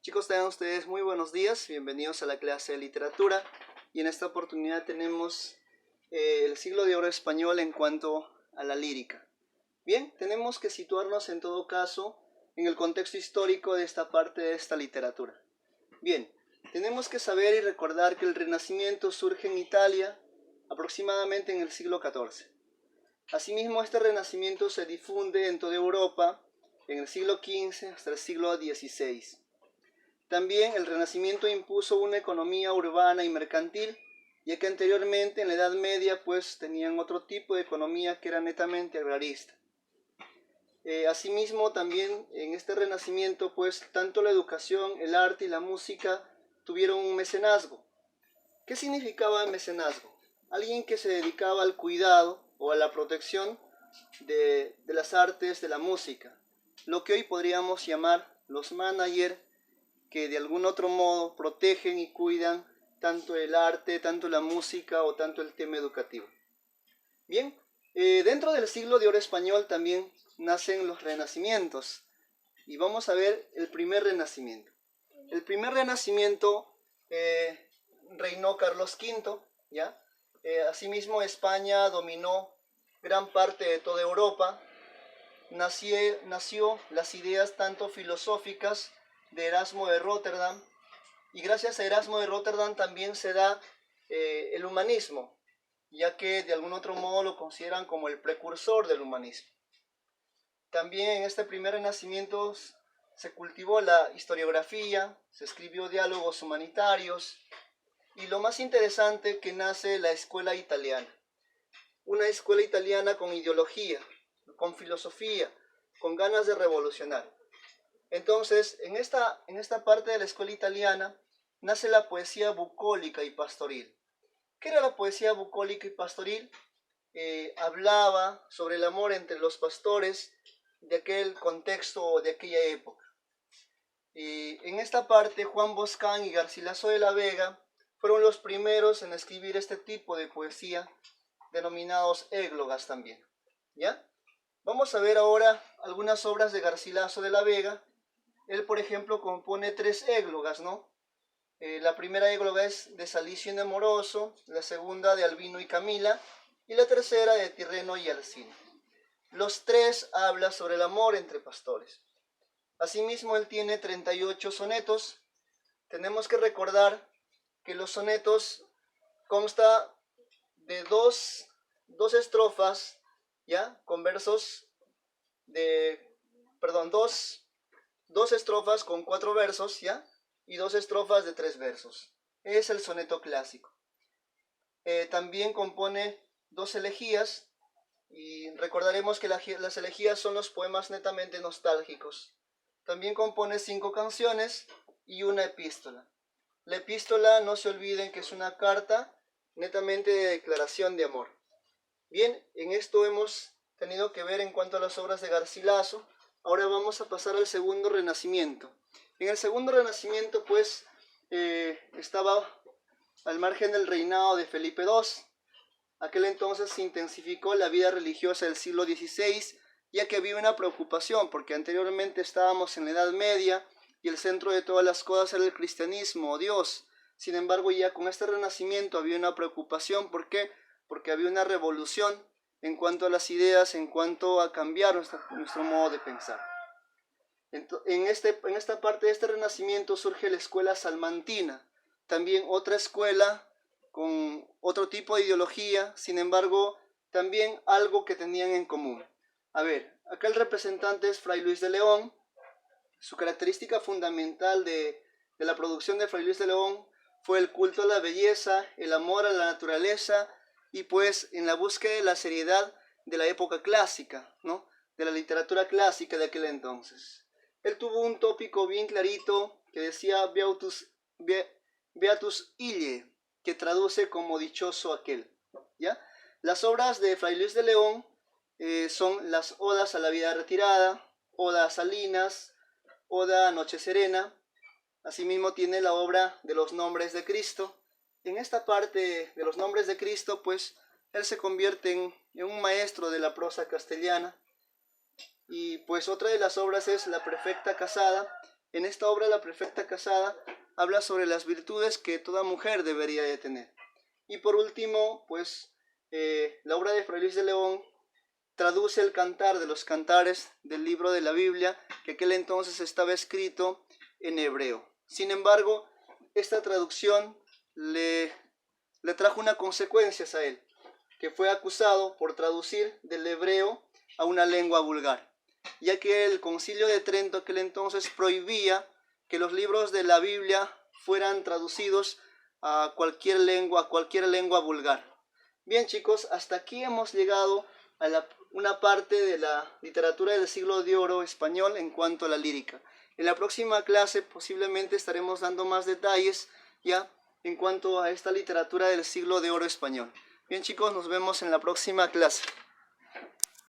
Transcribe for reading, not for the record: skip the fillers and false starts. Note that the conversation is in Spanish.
Chicos, tengan ustedes muy buenos días, bienvenidos a la clase de literatura y en esta oportunidad tenemos el siglo de oro español en cuanto a la lírica. Bien, tenemos que situarnos en todo caso en el contexto histórico de esta parte de esta literatura. Bien, tenemos que saber y recordar que el Renacimiento surge en Italia aproximadamente en el siglo XIV. Asimismo, este Renacimiento se difunde en toda Europa en el siglo XV hasta el siglo XVI. También el Renacimiento impuso una economía urbana y mercantil, ya que anteriormente en la Edad Media pues tenían otro tipo de economía que era netamente agrarista. Asimismo también en este Renacimiento pues tanto la educación, el arte y la música tuvieron un mecenazgo. ¿Qué significaba el mecenazgo? Alguien que se dedicaba al cuidado o a la protección de las artes, de la música, lo que hoy podríamos llamar los managers, que de algún otro modo protegen y cuidan tanto el arte, tanto la música o tanto el tema educativo. Bien, dentro del siglo de oro español también nacen los renacimientos y vamos a ver el primer renacimiento. El primer renacimiento reinó Carlos V, ¿ya? Asimismo España dominó gran parte de toda Europa. Nació las ideas tanto filosóficas de Erasmo de Rotterdam, y gracias a Erasmo de Rotterdam también se da el humanismo, ya que de algún otro modo lo consideran como el precursor del humanismo. También en este primer renacimiento se cultivó la historiografía, se escribió diálogos humanitarios, y lo más interesante que nace la escuela italiana. Una escuela italiana con ideología, con filosofía, con ganas de revolucionar. Entonces, en esta parte de la escuela italiana nace la poesía bucólica y pastoril. ¿Qué era la poesía bucólica y pastoril? Hablaba sobre el amor entre los pastores de aquel contexto o de aquella época. En esta parte, Juan Boscán y Garcilaso de la Vega fueron los primeros en escribir este tipo de poesía, denominados églogas también. ¿Ya? Vamos a ver ahora algunas obras de Garcilaso de la Vega. Él, por ejemplo, compone 3 églogas, ¿no? La primera égloga es de Salicio y Nemoroso, la segunda de Albino y Camila, y la tercera de Tirreno y Alcina. Los 3 hablan sobre el amor entre pastores. Asimismo, él tiene 38 sonetos. Tenemos que recordar que los sonetos consta de dos estrofas, ¿ya? Con versos de, perdón, dos estrofas con 4 versos, ¿ya? Y 2 estrofas de 3 versos. Es el soneto clásico. También compone 2 elegías, y recordaremos que las elegías son los poemas netamente nostálgicos. También compone 5 canciones y una epístola. La epístola, no se olviden que es una carta netamente de declaración de amor. Bien, en esto hemos tenido que ver en cuanto a las obras de Garcilaso. Ahora vamos a pasar al segundo renacimiento. En el segundo renacimiento, pues, estaba al margen del reinado de Felipe II. Aquel entonces se intensificó la vida religiosa del siglo XVI, ya que había una preocupación, porque anteriormente estábamos en la Edad Media y el centro de todas las cosas era el cristianismo o Dios. Sin embargo, ya con este renacimiento había una preocupación. ¿Por qué? Porque había una revolución en cuanto a las ideas, en cuanto a cambiar nuestro modo de pensar. En esta parte de este renacimiento surge la escuela salmantina, también otra escuela con otro tipo de ideología, sin embargo, también algo que tenían en común. A ver, acá el representante es Fray Luis de León. Su característica fundamental de la producción de Fray Luis de León fue el culto a la belleza, el amor a la naturaleza y pues en la búsqueda de la seriedad de la época clásica, ¿no? De la literatura clásica de aquel entonces. Él tuvo un tópico bien clarito que decía Beatus ille, que traduce como dichoso aquel, ¿ya? Las obras de Fray Luis de León son las odas a la vida retirada, oda a Salinas, oda a Noche Serena. Asimismo tiene la obra de los nombres de Cristo. En esta parte de los nombres de Cristo, pues, él se convierte en un maestro de la prosa castellana. Y pues otra de las obras es La Perfecta Casada, En esta obra La Perfecta Casada habla sobre las virtudes que toda mujer debería de tener. Y por último, pues la obra de Fray Luis de León traduce el Cantar de los Cantares del libro de la Biblia, que aquel entonces estaba escrito en hebreo. Sin embargo, esta traducción le trajo una consecuencia a él, que fue acusado por traducir del hebreo a una lengua vulgar, ya que el Concilio de Trento aquel entonces prohibía que los libros de la Biblia fueran traducidos a cualquier lengua vulgar. Bien, chicos, hasta aquí hemos llegado a una parte de la literatura del siglo de oro español en cuanto a la lírica. En la próxima clase posiblemente estaremos dando más detalles ya en cuanto a esta literatura del siglo de oro español. Bien, chicos, nos vemos en la próxima clase.